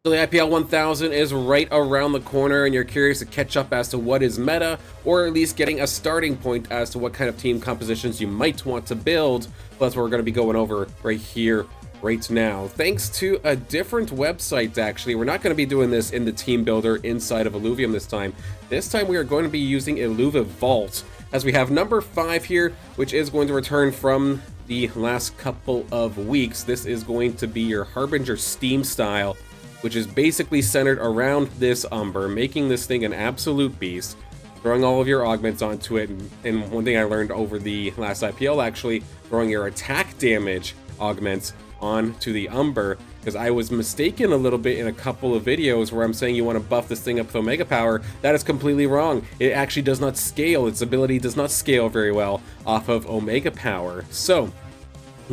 So the IPL 1000 is right around the corner, and you're curious to catch up as to what is meta, or at least getting a starting point as to what kind of team compositions you might want to build. Well, that's what we're going to be going over right here, right now. Thanks to a different website, actually. We're not going to be doing this in the team builder inside of Illuvium this time. This time we are going to be using Illuvium Vault, as we have number 5 here, which is going to return from the last couple of weeks. This is going to be your Harbinger Steam style, which is basically centered around this Umber, making this thing an absolute beast, throwing all of your augments onto it. And one thing I learned over the last IPL, actually, throwing your attack damage augments onto the Umber, because I was mistaken a little bit in a couple of videos where I'm saying you want to buff this thing up with Omega Power. That is completely wrong. It actually does not scale. Its ability does not scale very well off of Omega Power. So,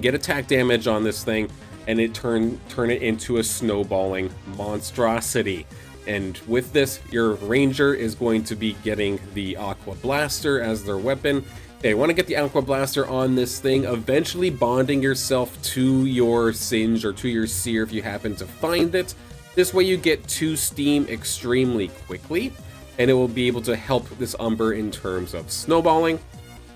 get attack damage on this thing, and it turn it into a snowballing monstrosity. And with this, your Ranger is going to be getting the Aqua Blaster as their weapon. They want to get the Aqua Blaster on this thing, eventually bonding yourself to your Singe or to your Seer if you happen to find it. This way you get 2 Steam extremely quickly, and it will be able to help this Umber in terms of snowballing.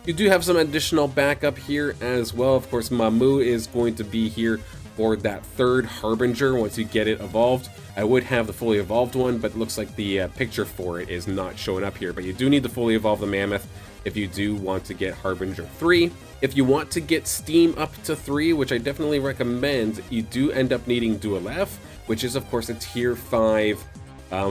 You do have some additional backup here as well. Of course, Mamu is going to be here for that 3rd Harbinger once you get it evolved. I would have the fully evolved one, but it looks like the picture for it is not showing up here. But you do need to fully evolve the Mammoth if you do want to get Harbinger 3. If you want to get Steam up to 3, which I definitely recommend, you do end up needing Dual F, which is of course a tier 5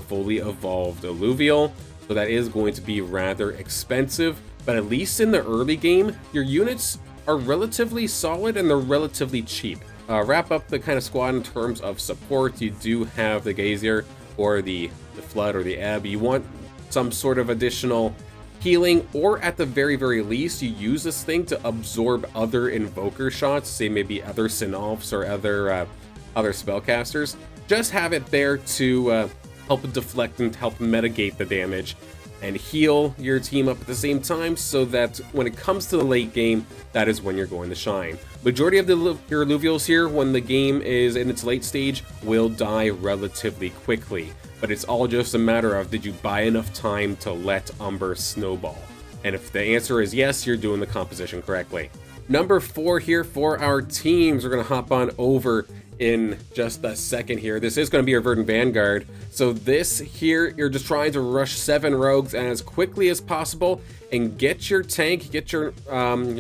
fully evolved Alluvial. So that is going to be rather expensive, but at least in the early game, your units are relatively solid and they're relatively cheap. Wrap up the kind of squad in terms of support. You do have the Gazier or the Flood or the Ebb. You want some sort of additional healing, or at the very least, you use this thing to absorb other Invoker shots, say maybe other Sinolfs or other spellcasters. Just have it there to help deflect and help mitigate the damage, and heal your team up at the same time, so that when it comes to the late game, that is when you're going to shine. Majority of your Alluvials here, when the game is in its late stage, will die relatively quickly. But it's all just a matter of, did you buy enough time to let Umber snowball? And if the answer is yes, you're doing the composition correctly. Number 4 here for our teams. We're going to hop on over in just a second here. This is going to be your Verdant Vanguard. So this here, you're just trying to rush 7 rogues and as quickly as possible and get your tank, get your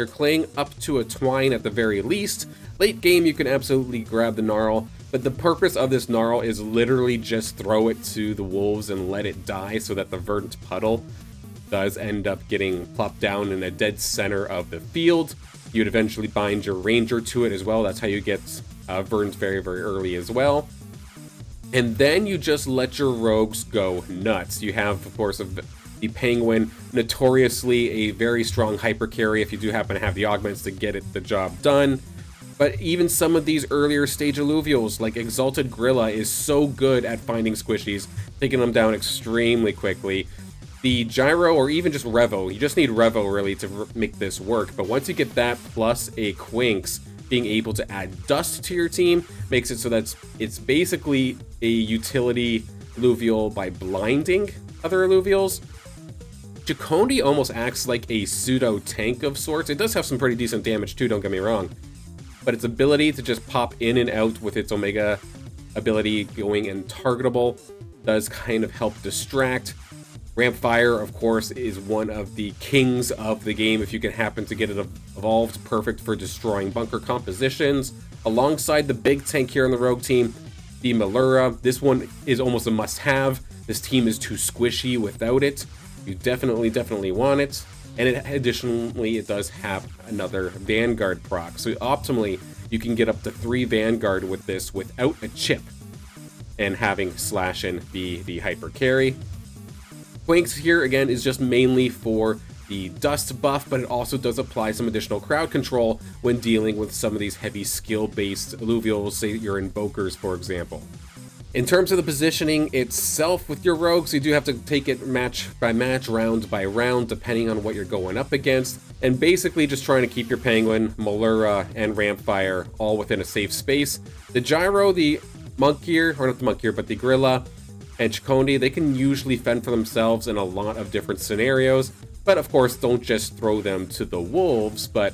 Kling up to a Twine at the very least. Late game, you can absolutely grab the Gnarl, but the purpose of this Gnarl is literally just throw it to the wolves and let it die, so that the Verdant Puddle does end up getting plopped down in the dead center of the field. You'd eventually bind your Ranger to it as well. That's how you get Verdant very early as well. And then you just let your rogues go nuts. You have, of course, the Penguin, notoriously a very strong hyper carry if you do happen to have the augments to get the job done. But even some of these earlier stage Alluvials, like Exalted Gorilla, is so good at finding squishies, taking them down extremely quickly. The Gyro, or even just Revo, you just need Revo really to make this work. But once you get that plus a Quinks, being able to add Dust to your team makes it so that it's basically a utility Alluvial by blinding other Alluvials. Jacondi almost acts like a pseudo tank of sorts. It does have some pretty decent damage too, don't get me wrong. But its ability to just pop in and out with its Omega ability going targetable does kind of help distract. Rampfire, of course, is one of the kings of the game if you can happen to get it evolved, perfect for destroying bunker compositions. Alongside the big tank here on the rogue team, the Malura. This one is almost a must-have. This team is too squishy without it. You definitely want it. And additionally, it does have another Vanguard proc. So optimally, you can get up to 3 Vanguard with this without a chip, and having Slash in be the hyper carry. Quinks here, again, is just mainly for the dust buff, but it also does apply some additional crowd control when dealing with some of these heavy skill-based Alluvials, say your Invokers, for example. In terms of the positioning itself with your rogues, you do have to take it match by match, round by round, depending on what you're going up against, and basically just trying to keep your Penguin, Malura, and Rampfire all within a safe space. The Gyro, the Monk Gear, or not the Monk Gear, but the Gorilla and Chikonde, they can usually fend for themselves in a lot of different scenarios, but of course don't just throw them to the wolves. But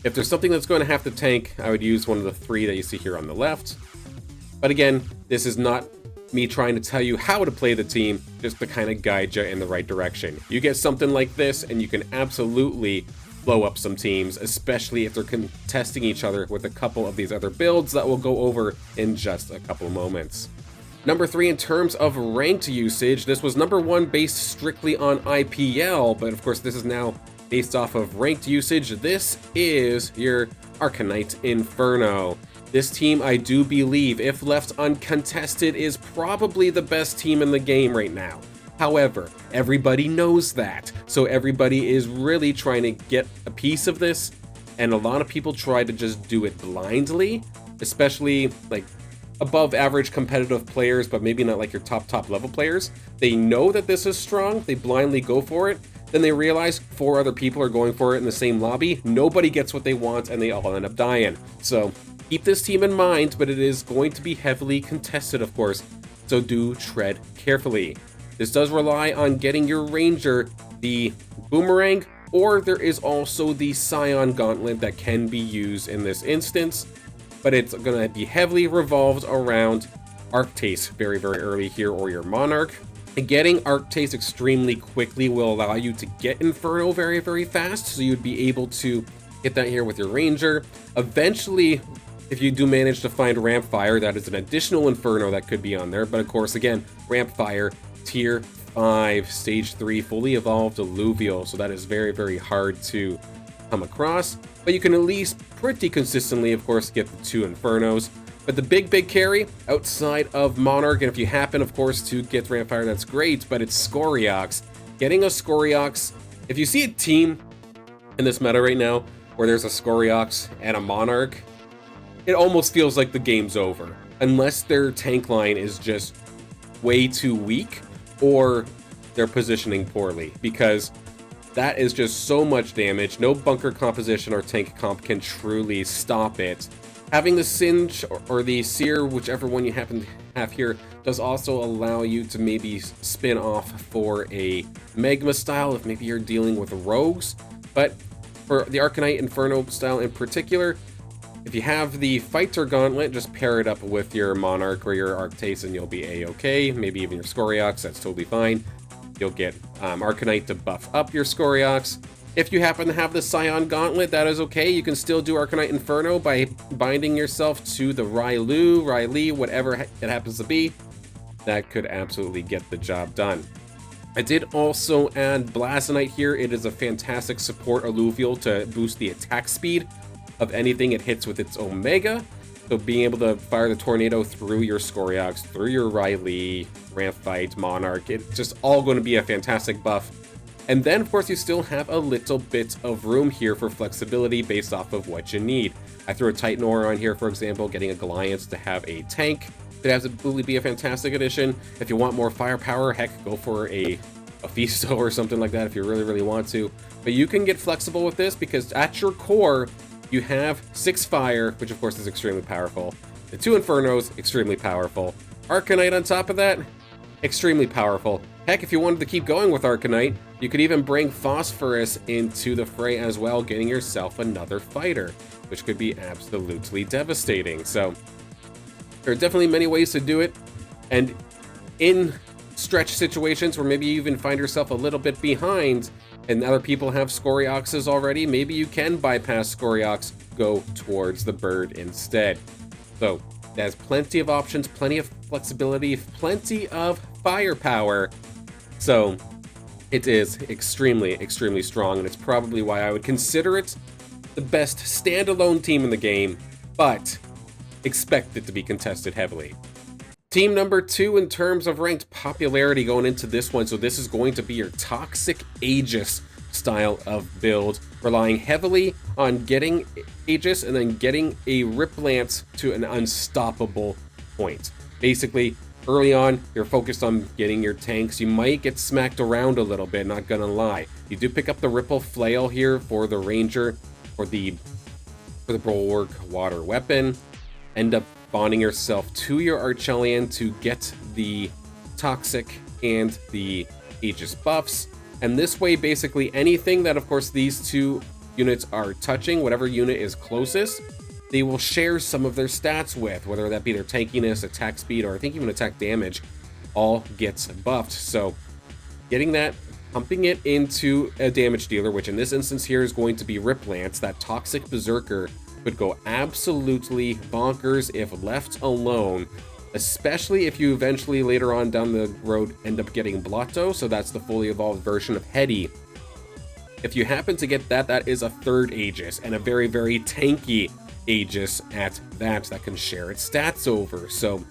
if there's something that's going to have to tank, I would use one of the 3 that you see here on the left. But again, this is not me trying to tell you how to play the team, just to kind of guide you in the right direction. You get something like this and you can absolutely blow up some teams, especially if they're contesting each other with a couple of these other builds that we'll go over in just a couple of moments. Number 3, in terms of ranked usage, this was number 1 based strictly on IPL, but of course this is now based off of ranked usage. This is your Arcanite Inferno. This team, I do believe, if left uncontested, is probably the best team in the game right now. However, everybody knows that, so everybody is really trying to get a piece of this, and a lot of people try to just do it blindly, especially like above average competitive players, but maybe not like your top level players. They know that this is strong, they blindly go for it, then they realize 4 other people are going for it in the same lobby, nobody gets what they want, and they all end up dying. So keep this team in mind, but it is going to be heavily contested, of course, so do tread carefully. This does rely on getting your Ranger the Boomerang, or there is also the Scion Gauntlet that can be used in this instance, but it's going to be heavily revolved around Arctase very early here, or your Monarch. And getting Arctase extremely quickly will allow you to get Inferno very fast, so you'd be able to get that here with your Ranger. Eventually, if you do manage to find Ramp Fire, that is an additional Inferno that could be on there, but of course, again, Ramp Fire, Tier 5, Stage 3, fully evolved Alluvial, so that is very hard to come across, but you can at least pretty consistently, of course, get the 2 Infernos. But the big carry outside of Monarch, and if you happen, of course, to get Rampfire, that's great, but it's Scoriox. Getting a Scoriox, if you see a team in this meta right now where there's a Scoriox and a Monarch, it almost feels like the game's over, unless their tank line is just way too weak or they're positioning poorly, because that is just so much damage. No bunker composition or tank comp can truly stop it. Having the Singe or the Seer, whichever one you happen to have here, does also allow you to maybe spin off for a Magma style if maybe you're dealing with rogues. But for the Arcanite Inferno style in particular, if you have the Fighter Gauntlet, just pair it up with your Monarch or your Arctase and you'll be a-okay. Maybe even your Scoriox, that's totally fine. You'll get Arcanite to buff up your Scoriox. If you happen to have the Scion Gauntlet, that is okay. You can still do Arcanite Inferno by binding yourself to the Riley, whatever it happens to be. That could absolutely get the job done. I did also add Blasonite here. It is a fantastic support alluvial to boost the attack speed of anything it hits with its Omega. So being able to fire the Tornado through your Scoriox, through your Riley, Rampfight, Monarch, it's just all going to be a fantastic buff. And then, of course, you still have a little bit of room here for flexibility based off of what you need. I threw a Titan Aura on here, for example. Getting a Goliath to have a tank could absolutely be a fantastic addition. If you want more firepower, heck, go for a Fisto or something like that if you really want to. But you can get flexible with this because at your core, you have 6 fire, which of course is extremely powerful. The 2 Infernos, extremely powerful. Arcanite on top of that, extremely powerful. Heck, if you wanted to keep going with Arcanite, you could even bring Phosphorus into the fray as well, getting yourself another fighter, which could be absolutely devastating. So there are definitely many ways to do it, and in stretch situations where maybe you even find yourself a little bit behind and other people have Scorioxes already, maybe you can bypass Scoriox, go towards the bird instead. So there's plenty of options, plenty of flexibility, plenty of firepower. So it is extremely strong, and it's probably why I would consider it the best standalone team in the game, but expect it to be contested heavily. Team number 2 in terms of ranked popularity going into this one, so this is going to be your Toxic Aegis style of build, relying heavily on getting Aegis and then getting a Rip Lance to an unstoppable point. Basically, early on, you're focused on getting your tanks. You might get smacked around a little bit, not gonna lie. You do pick up the Ripple Flail here for the Ranger, for the Bulwark Water Weapon. End up bonding yourself to your Archelion to get the Toxic and the Aegis buffs. And this way, basically anything that, of course, these two units are touching, whatever unit is closest, they will share some of their stats with, whether that be their tankiness, attack speed, or I think even attack damage, all gets buffed. So getting that, pumping it into a damage dealer, which in this instance here is going to be Riplance, that Toxic Berserker could go absolutely bonkers if left alone, especially if you eventually later on down the road end up getting Blotto, so that's the fully evolved version of Hetty. If you happen to get that, that is a third Aegis, and a very, very tanky Aegis at that can share its stats over. So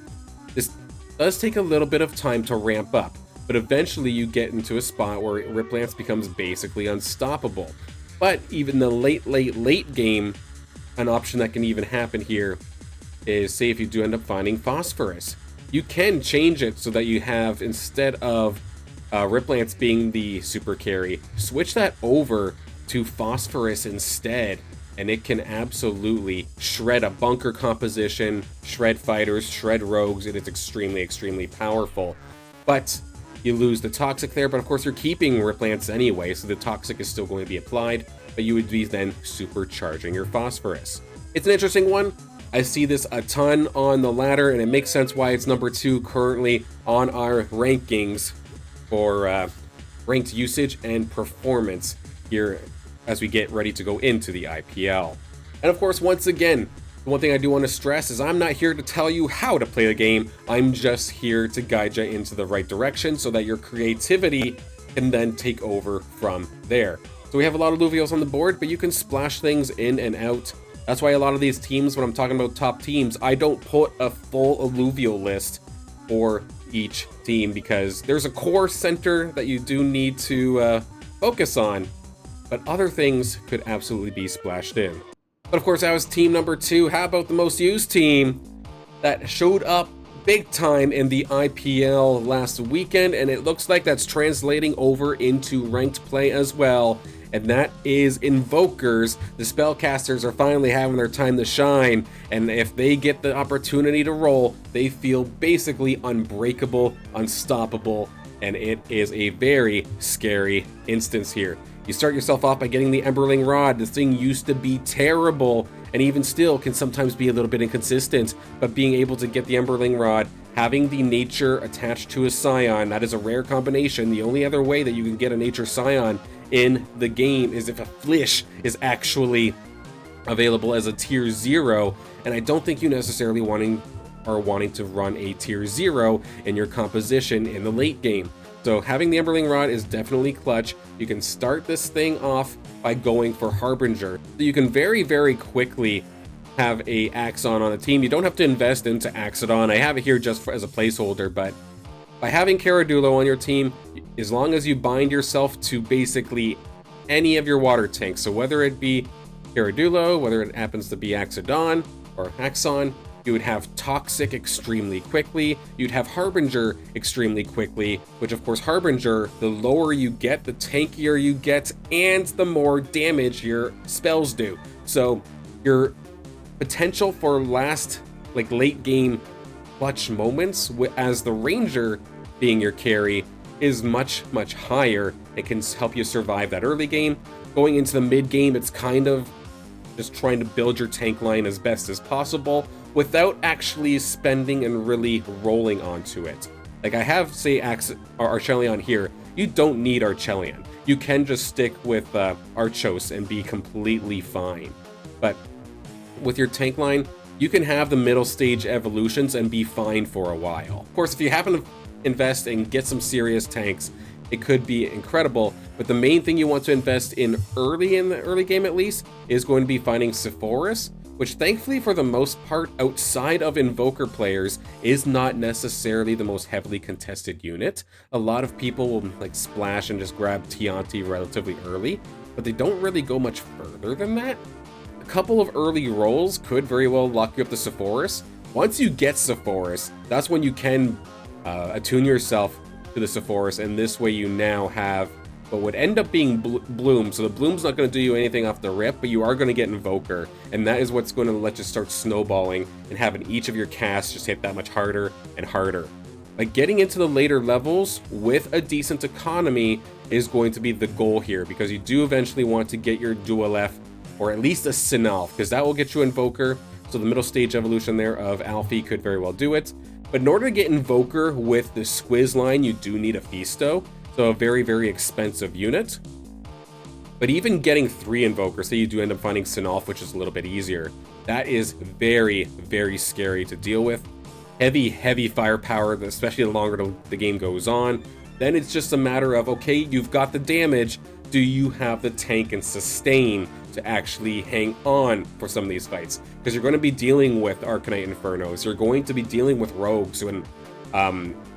this does take a little bit of time to ramp up, but eventually you get into a spot where Riplance becomes basically unstoppable. But even the late game, an option that can even happen here is, say if you do end up finding Phosphorus, you can change it so that you have, instead of Riplance being the super carry, switch that over to Phosphorus instead, and it can absolutely shred a bunker composition, shred fighters, shred rogues. It is extremely, extremely powerful. But you lose the Toxic there, but of course you're keeping Riplance anyway, so the Toxic is still going to be applied, but you would be then supercharging your Phosphorus. It's an interesting one. I see this a ton on the ladder, and it makes sense why it's number 2 currently on our rankings for ranked usage and performance here as we get ready to go into the IPL. And of course, once again, the one thing I do want to stress is I'm not here to tell you how to play the game. I'm just here to guide you into the right direction so that your creativity can then take over from there. So we have a lot of Luvios on the board, but you can splash things in and out. That's why a lot of these teams, when I'm talking about top teams, I don't put a full Illuvio list for each team, because there's a core center that you do need to focus on, but other things could absolutely be splashed in. But of course, that was team number 2. How about the most used team that showed up big time in the IPL last weekend, and it looks like that's translating over into ranked play as well, and that is Invokers. The Spellcasters are finally having their time to shine, and if they get the opportunity to roll, they feel basically unbreakable, unstoppable, and it is a very scary instance here. You start yourself off by getting the Emberling Rod. This thing used to be terrible, and even still can sometimes be a little bit inconsistent, but being able to get the Emberling Rod, having the Nature attached to a Scion, that is a rare combination. The only other way that you can get a Nature Scion in the game is if a Flish is actually available as a tier 0, and I don't think you necessarily wanting to run a tier 0 in your composition in the late game. So having the Emberling Rod is definitely clutch. You can start this thing off by going for Harbinger. So you can very, very quickly have a Axon on a team. You don't have to invest into Axodon. I have it here just as a placeholder, but by having Caradulo on your team, as long as you bind yourself to basically any of your water tanks, so whether it be Caradulo, whether it happens to be Axodon or Axon, you would have Toxic extremely quickly, you'd have Harbinger extremely quickly, which of course Harbinger, the lower you get, the tankier you get, and the more damage your spells do. So your potential for late game clutch moments as the Ranger being your carry is much, much higher. It can help you survive that early game. Going into the mid game, it's kind of just trying to build your tank line as best as possible without actually spending and really rolling onto it. Like I have, say, Archelion here. You don't need Archelion. You can just stick with Archos and be completely fine. But with your tank line, you can have the middle stage evolutions and be fine for a while. Of course, if you happen to invest and get some serious tanks, it could be incredible, but the main thing you want to invest in the early game at least, is going to be finding Sepphoris, which thankfully for the most part outside of Invoker players is not necessarily the most heavily contested unit. A lot of people will splash and just grab Tianti relatively early, but they don't really go much further than that. A couple of early rolls could very well lock you up to Sepphoris. Once you get Sepphoris, that's when you can attune yourself to the Sepphoris, and this way you now have but would end up being Bloom. So the Bloom's not going to do you anything off the rip, but you are going to get Invoker, and that is what's going to let you start snowballing and having each of your casts just hit that much harder and harder. Like, getting into the later levels with a decent economy is going to be the goal here, because you do eventually want to get your Dual F, or at least a Sinalf, because that will get you Invoker. So the middle stage evolution there of Alfie could very well do it. But in order to get Invoker with the Squiz line, you do need a Fisto, so a very, very expensive unit. But even getting 3 Invokers, say you do end up finding Sinalf, which is a little bit easier, that is very, very scary to deal with. Heavy firepower, especially the longer the game goes on. Then it's just a matter of, okay, you've got the damage, do you have the tank and sustain to actually hang on for some of these fights? Because you're going to be dealing with Arcanite Infernos, you're going to be dealing with Rogues and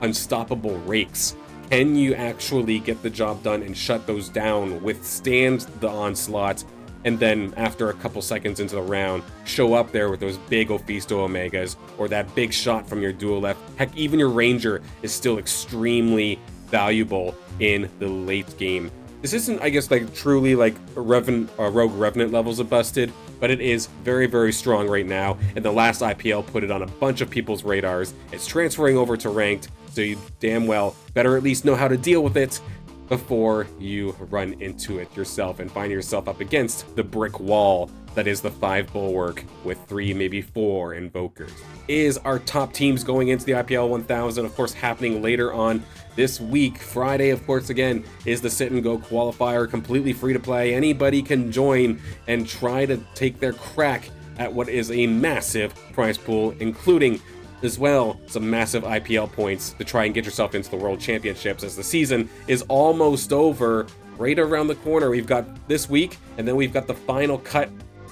Unstoppable Rakes. Can you actually get the job done and shut those down, withstand the onslaught, and then after a couple seconds into the round, show up there with those big Ophisto Omegas, or that big shot from your Dual F? Heck, even your Ranger is still extremely valuable in the late game. This isn't, I guess, like truly like Rogue Revenant levels of busted, but it is very, very strong right now, and the last IPL put it on a bunch of people's radars. It's transferring over to ranked, so you damn well better at least know how to deal with it before you run into it yourself and find yourself up against the brick wall that is the 5 Bulwark with 3, maybe 4 Invokers. Is our top teams going into the IPL 1000, of course, happening later on this week. Friday, of course, again, is the sit and go qualifier, completely free to play. Anybody can join and try to take their crack at what is a massive prize pool, including as well some massive IPL points to try and get yourself into the World Championships, as the season is almost over. Right around the corner, we've got this week, and then we've got the final cut,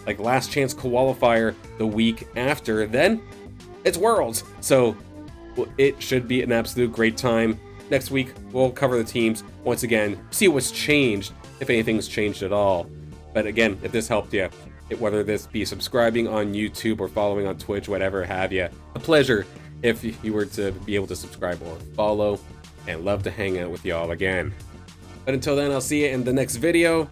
like last chance qualifier the week after. Then it's Worlds, so it should be an absolute great time. Next week we'll cover the teams once again, see what's changed, if anything's changed at all. But again, if this helped you, whether this be subscribing on YouTube or following on Twitch, whatever have you, a pleasure if you were to be able to subscribe or follow, and love to hang out with y'all again. But until then, I'll see you in the next video.